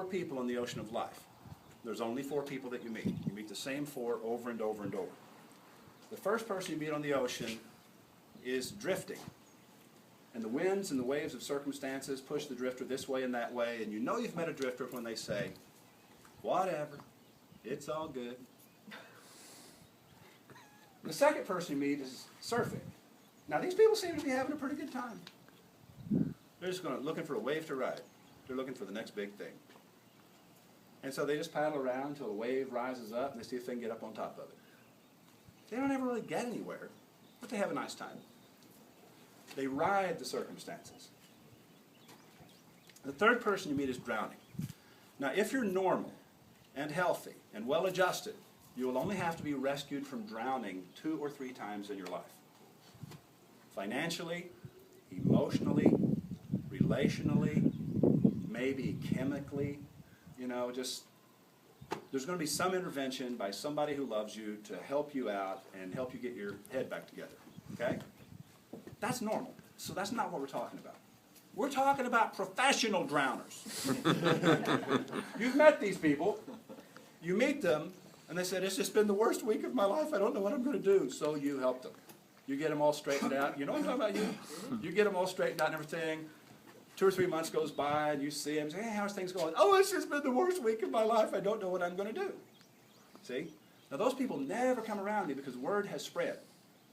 people in the ocean of life. There's only 4 people that you meet. You meet the same 4 over and over and over. The first person you meet on the ocean is drifting. And the winds and the waves of circumstances push the drifter this way and that way, and you know you've met a drifter when they say, whatever, it's all good. The second person you meet is surfing. Now these people seem to be having a pretty good time. They're just looking for a wave to ride. They're looking for the next big thing. And so they just paddle around until a wave rises up and they see if they can get up on top of it. They don't ever really get anywhere, but they have a nice time. They ride the circumstances. The third person you meet is drowning. Now if you're normal and healthy and well-adjusted, you will only have to be rescued from drowning 2 or 3 times in your life. Financially, emotionally, relationally, maybe chemically, just there's going to be some intervention by somebody who loves you to help you out and help you get your head back together. Okay? That's normal. So that's not what we're talking about. We're talking about professional drowners. You've met these people. You meet them, and they said, it's just been the worst week of my life. I don't know what I'm going to do. So you help them. You get them all straightened out. You know what I'm talking about? You get them all straightened out and everything. 2 or 3 months goes by, and you see them and say, hey, how's things going? Oh, it's just been the worst week of my life. I don't know what I'm going to do. See? Now, those people never come around me because word has spread.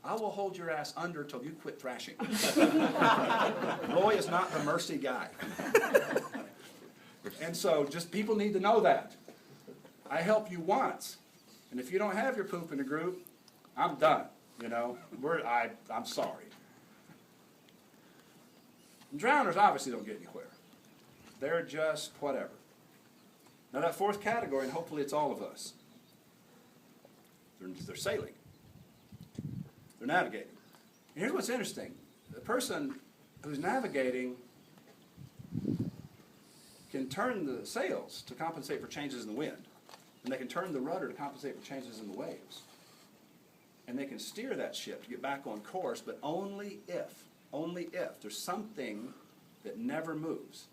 I will hold your ass under till you quit thrashing. Roy is not the mercy guy. And so just people need to know that. I help you once. And if you don't have your poop in the group, I'm done. I'm sorry. And drowners obviously don't get anywhere. They're just whatever. Now that fourth category, and hopefully it's all of us, they're sailing. They're navigating. And here's what's interesting. The person who's navigating can turn the sails to compensate for changes in the wind. And they can turn the rudder to compensate for changes in the waves. And they can steer that ship to get back on course, but only if there's something that never moves.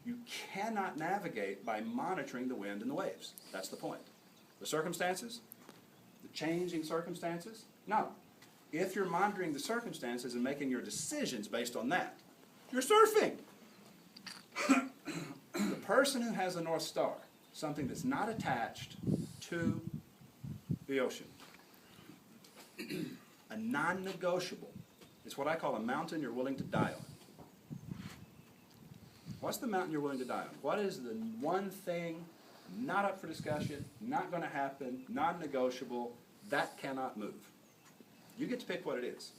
You cannot navigate by monitoring the wind and the waves. That's the point. The circumstances, the changing circumstances, no. If you're monitoring the circumstances and making your decisions based on that, you're surfing. The person who has a North Star, something that's not attached to the ocean, a non-negotiable, it's what I call a mountain you're willing to die on. What's the mountain you're willing to die on? What is the one thing not up for discussion, not going to happen, non-negotiable, that cannot move? You get to pick what it is.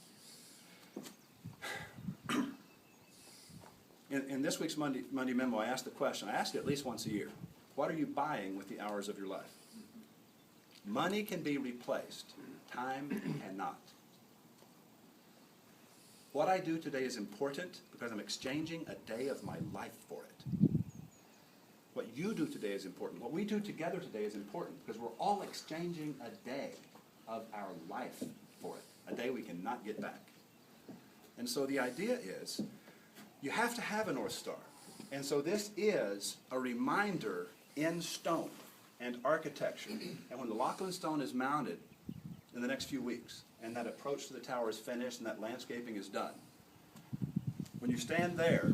In this week's Monday memo, I asked the question, I ask it at least once a year. What are you buying with the hours of your life? Money can be replaced. Time cannot. What I do today is important because I'm exchanging a day of my life for it. What you do today is important. What we do together today is important because we're all exchanging a day of our life for it. A day we cannot get back. And so the idea is you have to have a North Star. And so this is a reminder in stone and architecture. And when the Lachlan stone is mounted in the next few weeks, and that approach to the tower is finished and that landscaping is done, when you stand there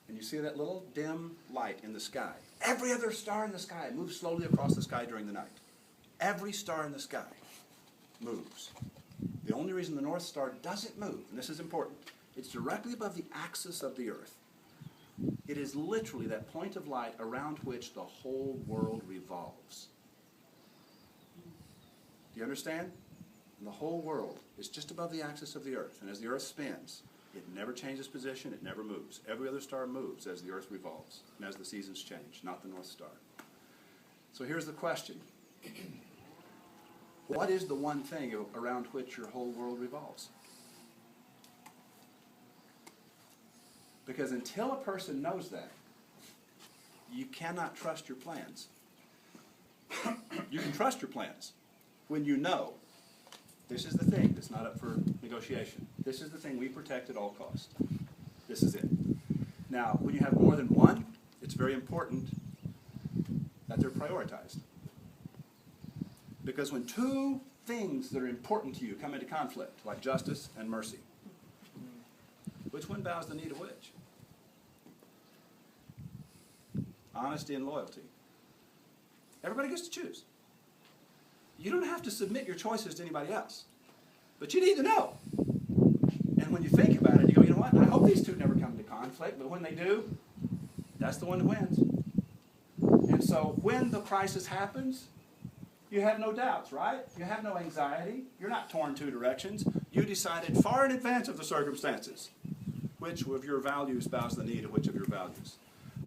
and you see that little dim light in the sky, every other star in the sky moves slowly across the sky during the night. Every star in the sky moves. The only reason the North Star doesn't move, and this is important, it's directly above the axis of the Earth. It is literally that point of light around which the whole world revolves. Do you understand? And the whole world is just above the axis of the Earth. And as the Earth spins, it never changes position, it never moves. Every other star moves as the Earth revolves and as the seasons change, not the North Star. So here's the question. What is the one thing around which your whole world revolves? Because until a person knows that, you cannot trust your plans. You can trust your plans when you know this is the thing that's not up for negotiation. This is the thing we protect at all costs. This is it. Now, when you have more than one, it's very important that they're prioritized. Because when two things that are important to you come into conflict, like justice and mercy, which one bows the knee to which? Honesty and loyalty. Everybody gets to choose. You don't have to submit your choices to anybody else. But you need to know. And when you think about it, you go, you know what? I hope these two never come into conflict, but when they do, that's the one that wins. And so when the crisis happens, you have no doubts, right? You have no anxiety. You're not torn two directions. You decided far in advance of the circumstances which of your values bows the knee to which of your values.